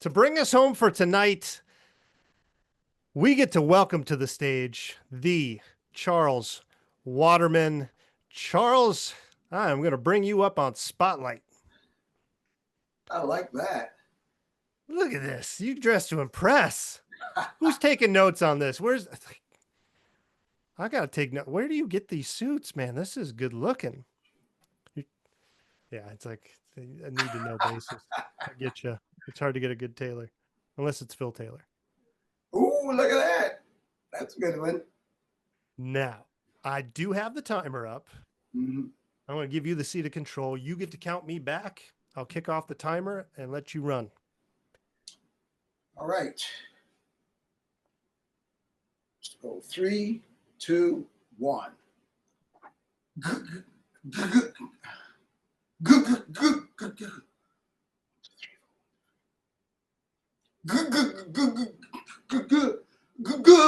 To bring us home for tonight, we get to welcome to the stage the Charles Waterman. Charles, I'm going to bring you up on Spotlight. I like that. Look at this. You dressed to impress. Who's taking notes on this? I got to take notes. Where do you get these suits, man? This is good looking. Yeah, it's like a need to know basis. I get you. It's hard to get a good tailor unless it's Phil Taylor. Ooh, look at that. That's a good one. Now, I do have the timer up. Mhm. I'm going to give you the seat of control. You get to count me back. I'll kick off the timer and let you run. All right. Let's go. 3, 2, 1.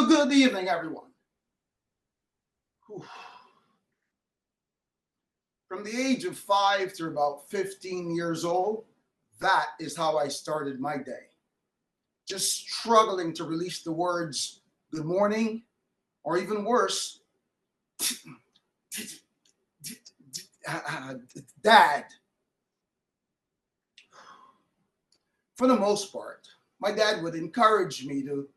Good evening, everyone. From the age of 5 to about 15 years old, that is how I started my day. Just struggling to release the words good morning, or even worse, dad. For the most part, my dad would encourage me to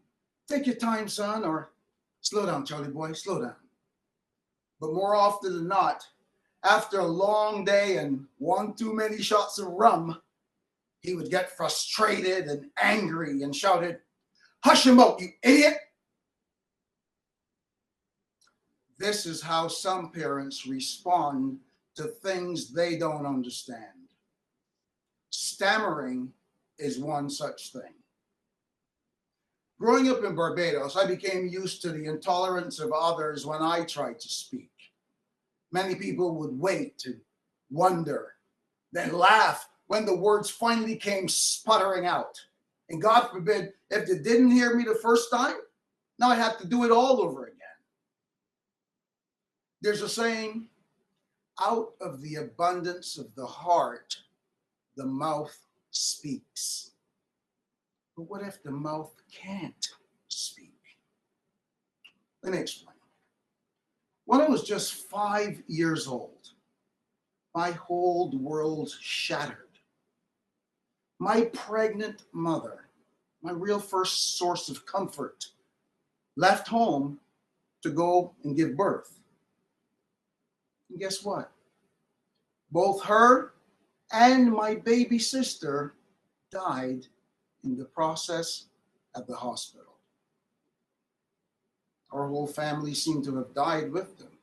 take your time, son, or slow down, Charlie boy, slow down. But more often than not, after a long day and one too many shots of rum, he would get frustrated and angry and shouted, "Hush him up, you idiot!" This is how some parents respond to things they don't understand. Stammering is one such thing. Growing up in Barbados, I became used to the intolerance of others when I tried to speak. Many people would wait and wonder, then laugh when the words finally came sputtering out. And God forbid, if they didn't hear me the first time, now I had to do it all over again. There's a saying, out of the abundance of the heart, the mouth speaks. But what if the mouth can't speak? Let me explain. When I was just 5 years old, my whole world shattered. My pregnant mother, my real first source of comfort, left home to go and give birth. And guess what? Both her and my baby sister died in the process at the hospital. Our whole family seemed to have died with them.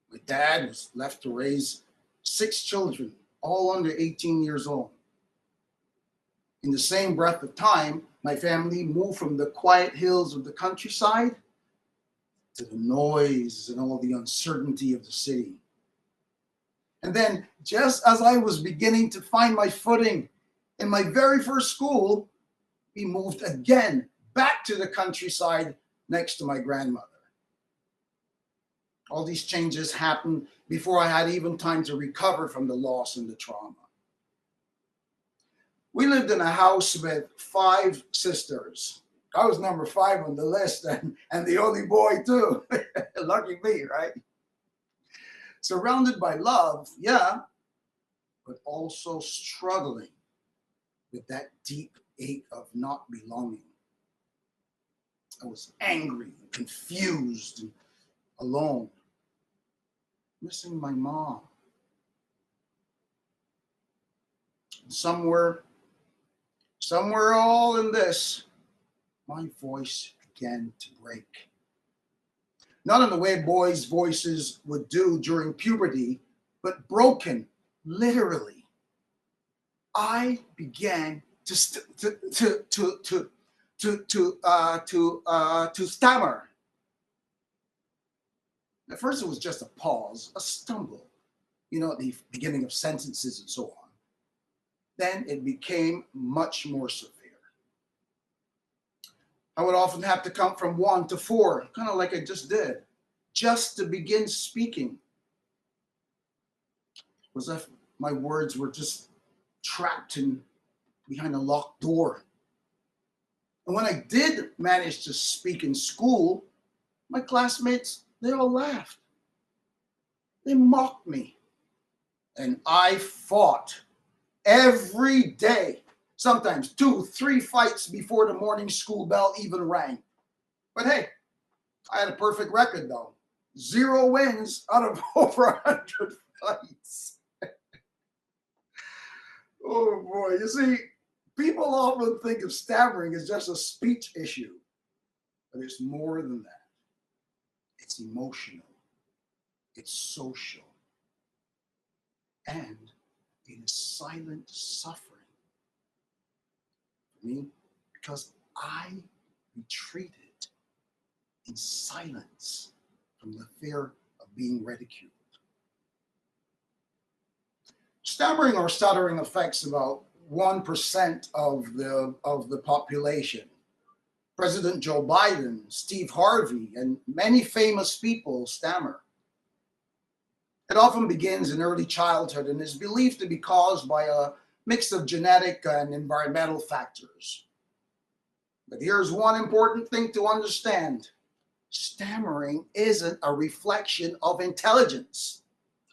My dad was left to raise 6 children, all under 18 years old. In the same breath of time, my family moved from the quiet hills of the countryside to the noise and all the uncertainty of the city. And then, just as I was beginning to find my footing in my very first school, we moved again back to the countryside next to my grandmother. All these changes happened before I had even time to recover from the loss and the trauma. We lived in a house with 5 sisters. I was number 5 on the list and the only boy, too. Lucky me, right? Surrounded by love, yeah, but also struggling with that deep ache of not belonging. I was angry, confused, and alone, missing my mom. Somewhere, somewhere all in this, my voice began to break. Not in the way boys' voices would do during puberty, but broken, literally. I began to stammer. At first, it was just a pause, a stumble, at the beginning of sentences and so on. Then it became much more severe. I would often have to count from 1 to 4, kind of like I just did, just to begin speaking. It was as if my words were just trapped in behind a locked door, And when I did manage to speak in school, my classmates, they all laughed. They mocked me. And I fought every day, sometimes 2, 3 fights before the morning school bell even rang. But hey, I had a perfect record though. 0 wins out of over 100 fights. Oh boy, you see, people often think of stammering as just a speech issue, but it's more than that. It's emotional, it's social, and it is silent suffering for me because I retreated in silence from the fear of being ridiculed. Stammering or stuttering affects about 1% of the population. President Joe Biden, Steve Harvey, and many famous people stammer. It often begins in early childhood and is believed to be caused by a mix of genetic and environmental factors. But here's one important thing to understand. Stammering isn't a reflection of intelligence.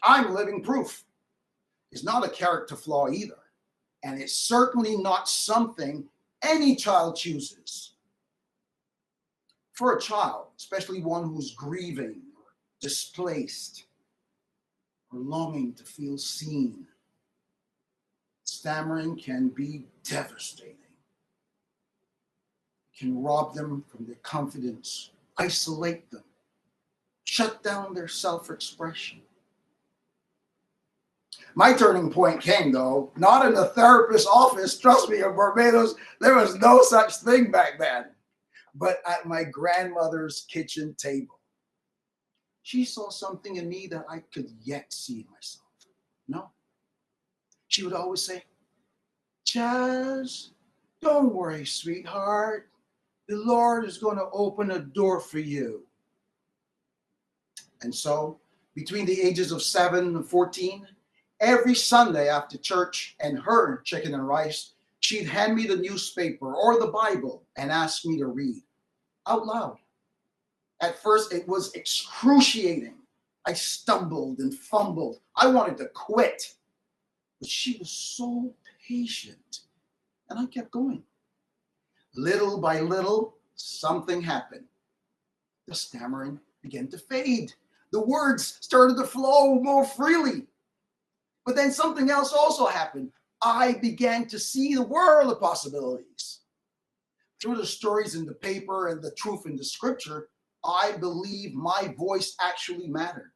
I'm living proof. It's not a character flaw either. And it's certainly not something any child chooses. For a child, especially one who's grieving, or displaced, or longing to feel seen, stammering can be devastating. It can rob them from their confidence, isolate them, shut down their self-expression. My turning point came, though, not in the therapist's office. Trust me, in Barbados, there was no such thing back then, but at my grandmother's kitchen table. She saw something in me that I could yet see in myself. No. She would always say, Chaz, don't worry, sweetheart. The Lord is going to open a door for you. And so, between the ages of 7 and 14, every Sunday after church and her chicken and rice, she'd hand me the newspaper or the Bible and ask me to read out loud. At first, it was excruciating. I stumbled and fumbled. I wanted to quit. But she was so patient, and I kept going. Little by little, something happened. The stammering began to fade. The words started to flow more freely. But then something else also happened. I began to see the world of possibilities. Through the stories in the paper and the truth in the scripture, I believe my voice actually mattered.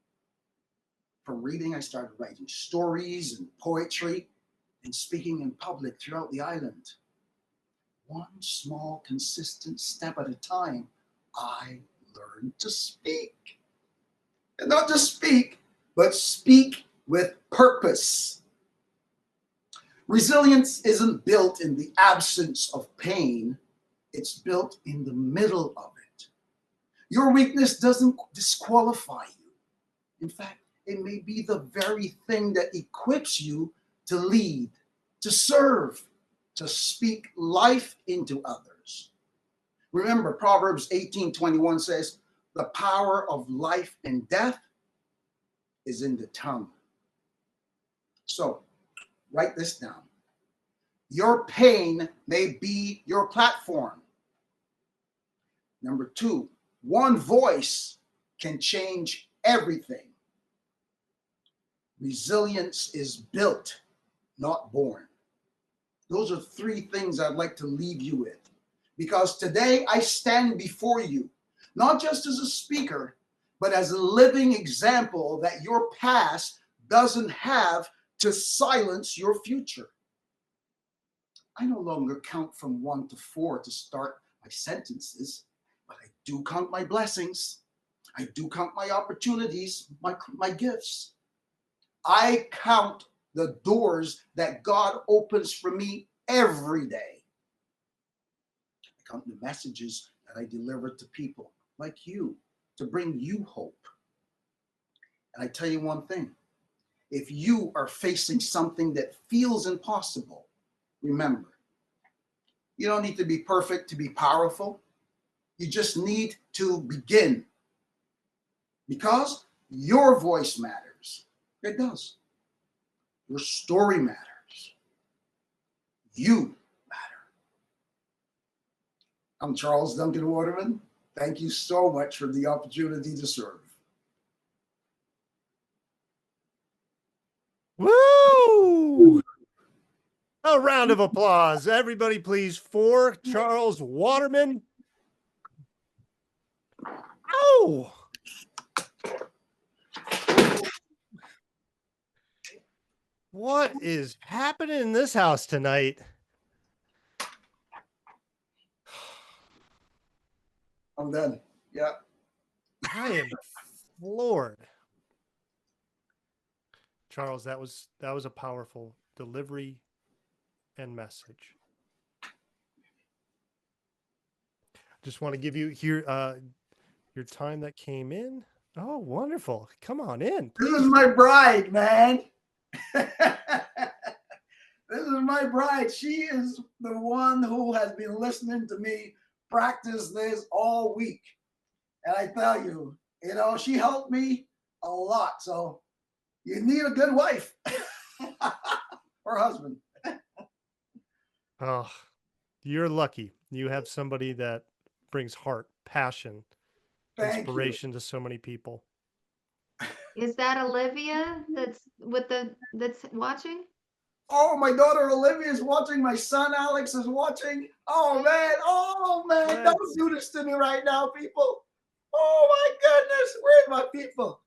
From reading, I started writing stories and poetry and speaking in public throughout the island. One small, consistent step at a time, I learned to speak. And not just speak, but speak with purpose. Resilience isn't built in the absence of pain, it's built in the middle of it. Your weakness doesn't disqualify you. In fact, it may be the very thing that equips you to lead, to serve, to speak life into others. Remember, Proverbs 18:21 says, the power of life and death is in the tongue. So, write this down. Your pain may be your platform. Number 2, one voice can change everything. Resilience is built, not born. Those are 3 things I'd like to leave you with. Because today I stand before you, not just as a speaker, but as a living example that your past doesn't have to silence your future. I no longer count from 1 to 4 to start my sentences, but I do count my blessings. I do count my opportunities, my gifts. I count the doors that God opens for me every day. I count the messages that I deliver to people like you to bring you hope. And I tell you one thing, if you are facing something that feels impossible, remember, You don't need to be perfect to be powerful. You just need to begin because your voice matters. It does. Your story matters. You matter. I'm Charles Duncan Waterman. Thank you so much for the opportunity to serve. Woo! A round of applause. Everybody, please, for Charles Waterman. Oh! What is happening in this house tonight? I'm done. Yeah. I am floored. Charles, that was a powerful delivery and message. Just want to give you here your time that came in. Oh, wonderful. Come on in, This is please. my bride, man. This is my bride. She is the one who has been listening to me practice this all week. And I tell you, she helped me a lot. So you need a good wife or husband. Oh, you're lucky. You have somebody that brings heart, passion, Thank you. inspiration to so many people. Is that Olivia that's watching? Oh, my daughter Olivia is watching. My son Alex is watching. Oh man, don't do this to me right now, people. Oh my goodness, where's my people?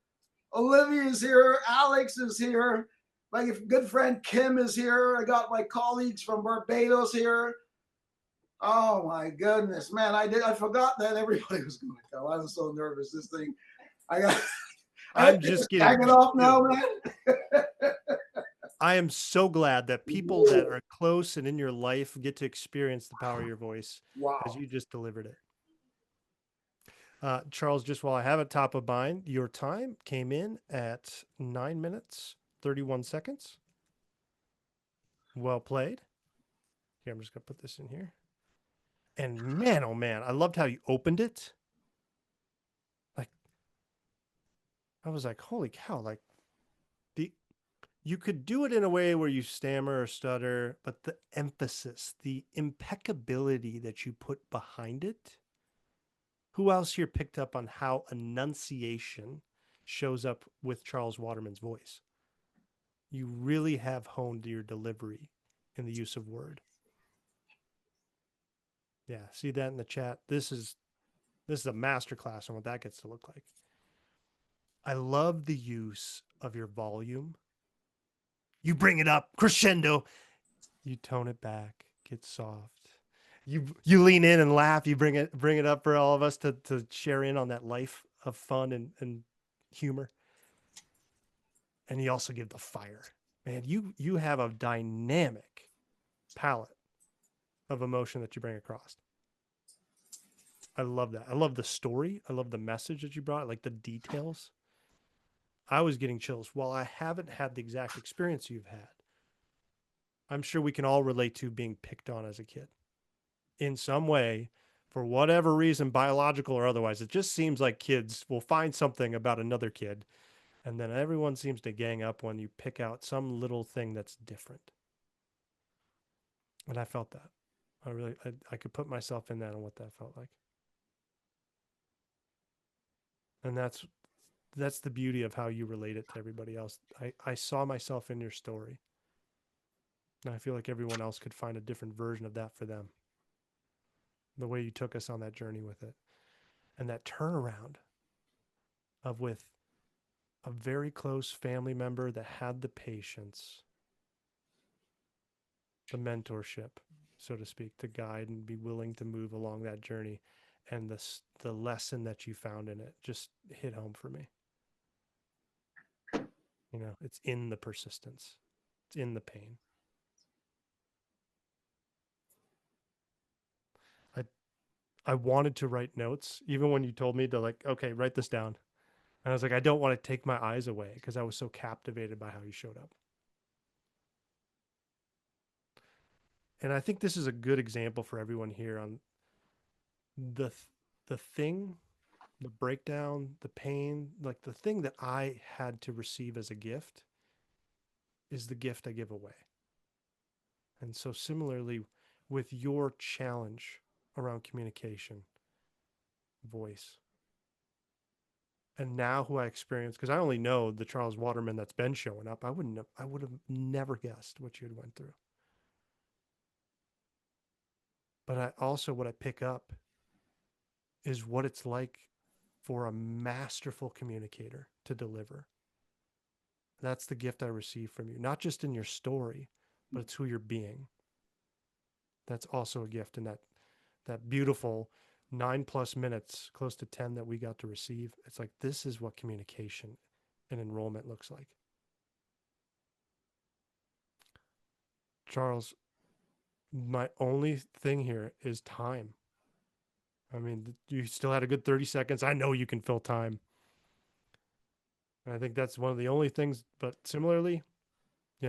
Olivia is here. Alex is here. My good friend Kim is here. I got my colleagues from Barbados here. Oh my goodness, man! I forgot that everybody was going to come. I was so nervous. This thing, I I'm just tag getting it off now, man. I am so glad that people that are close and in your life get to experience the power of your voice as Wow. you just delivered it. Charles, just while I have it top of mind, your time came in at 9 minutes, 31 seconds. Well played. Here, I'm just going to put this in here. And man, oh man, I loved how you opened it. Like, I was like, holy cow, like, you could do it in a way where you stammer or stutter, but the emphasis, the impeccability that you put behind it. Who else here picked up on how enunciation shows up with Charles Waterman's voice? You really have honed your delivery in the use of word. Yeah, see that in the chat. This is a masterclass on what that gets to look like. I love the use of your volume. You bring it up crescendo, you tone it back, get soft. You lean in and laugh. You bring it up for all of us to share in on that life of fun and humor. And you also give the fire. Man, you have a dynamic palette of emotion that you bring across. I love that. I love the story. I love the message that you brought, like the details. I was getting chills. While I haven't had the exact experience you've had, I'm sure we can all relate to being picked on as a kid in some way, for whatever reason, biological or otherwise. It just seems like kids will find something about another kid, and then everyone seems to gang up when you pick out some little thing that's different. And I felt that. I could put myself in that and what that felt like. And that's the beauty of how you relate it to everybody else. I saw myself in your story. And I feel like everyone else could find a different version of that for them. The way you took us on that journey with it. And that turnaround of with a very close family member that had the patience, the mentorship, so to speak, to guide and be willing to move along that journey. And the lesson that you found in it just hit home for me. You know, it's in the persistence. It's in the pain. I wanted to write notes, even when you told me to like, okay, write this down. And I was like, I don't want to take my eyes away because I was so captivated by how you showed up. And I think this is a good example for everyone here on the the thing, the breakdown, the pain, like the thing that I had to receive as a gift is the gift I give away. And so similarly with your challenge around communication, voice, and now who I experience, because I only know the Charles Waterman that's been showing up. I would have never guessed what you had went through. But I also, what I pick up is what it's like for a masterful communicator to deliver. That's the gift I receive from you, not just in your story, but it's who you're being. That's also a gift in that beautiful 9+ minutes, close to 10 that we got to receive. It's like this is what communication and enrollment looks like. Charles, my only thing here is time. I mean, you still had a good 30 seconds. I know you can fill time. And I think that's one of the only things, but similarly,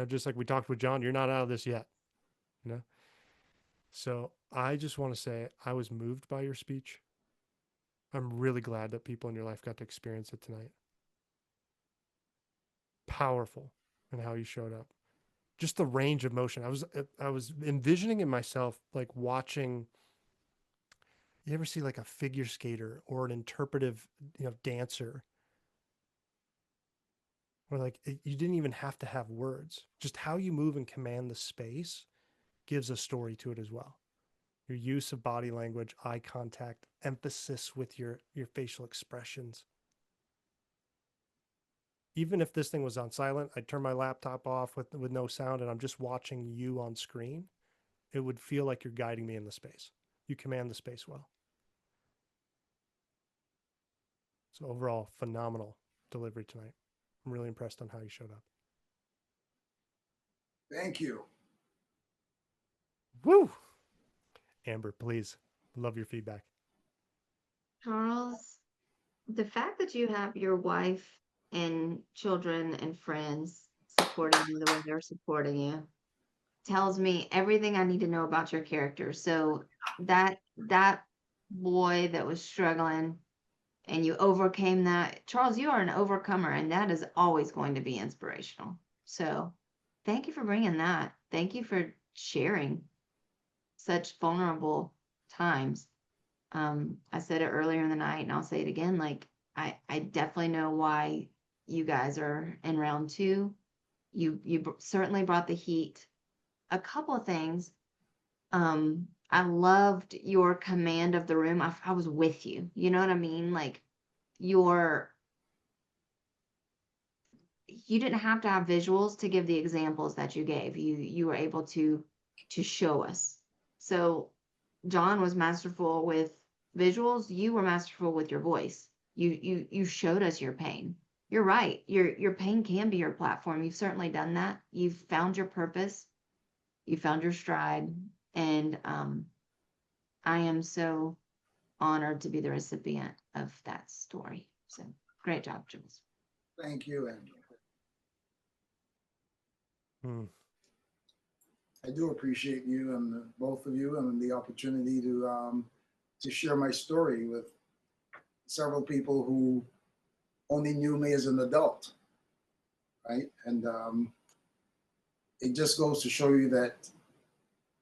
just like we talked with John, you're not out of this yet, you know? So I just want to say I was moved by your speech. I'm really glad that people in your life got to experience it tonight. Powerful in how you showed up. Just the range of motion. I was envisioning in myself like watching. You ever see like a figure skater or an interpretive, dancer, where like you didn't even have to have words. Just how you move and command the space gives a story to it as well. Your use of body language, eye contact, emphasis with your facial expressions. Even if this thing was on silent, I'd turn my laptop off with no sound and I'm just watching you on screen. It would feel like you're guiding me in the space. You command the space well. So overall, phenomenal delivery tonight. I'm really impressed on how you showed up. Thank you. Woo! Amber, please. Love your feedback. Charles, the fact that you have your wife and children and friends supporting you the way they're supporting you tells me everything I need to know about your character. So that boy that was struggling and you overcame that. Charles, you are an overcomer, and that is always going to be inspirational. So thank you for bringing that. Thank you for sharing such vulnerable times. I said it earlier in the night, and I'll say it again. Like, I definitely know why you guys are in round two. You certainly brought the heat. A couple of things. I loved your command of the room. I was with you. You know what I mean? Like, your you didn't have to have visuals to give the examples that you gave. You were able to show us. So John was masterful with visuals. You were masterful with your voice. You showed us your pain. You're right. Your pain can be your platform. You've certainly done that. You've found your purpose. You found your stride. And I am so honored to be the recipient of that story. So great job, Jules. Thank you, Andrew. Hmm. I do appreciate you and both of you and the opportunity to share my story with several people who only knew me as an adult, right? And it just goes to show you that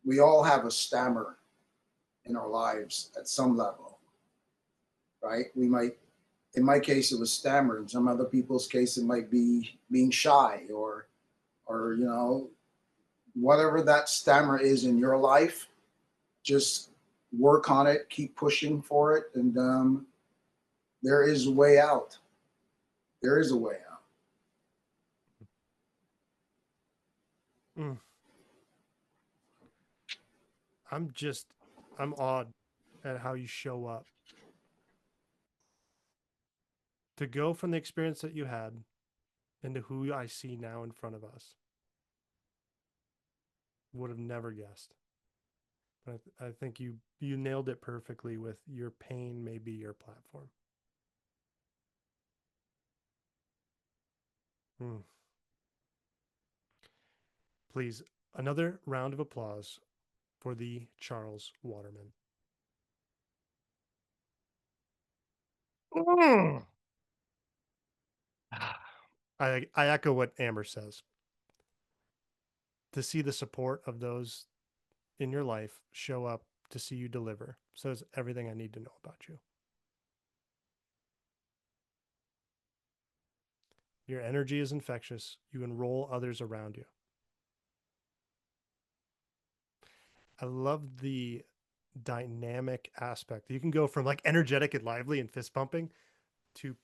we all have a stammer in our lives at some level, right? We might, in my case, it was stammer. In some other people's case, it might be being shy or whatever that stammer is in your life. Just work on it, keep pushing for it, and there is a way out. There is a way out. Mm. I'm awed at how you show up. To go from the experience that you had into who I see now in front of us. Would have never guessed. But I think you nailed it perfectly with your pain may be your platform. Hmm. Please, another round of applause for the Charles Waterman. Mm. I echo what Amber says. To see the support of those in your life show up to see you deliver says everything I need to know about you. Your energy is infectious. You enroll others around you. I love the dynamic aspect. You can go from like energetic and lively and fist pumping to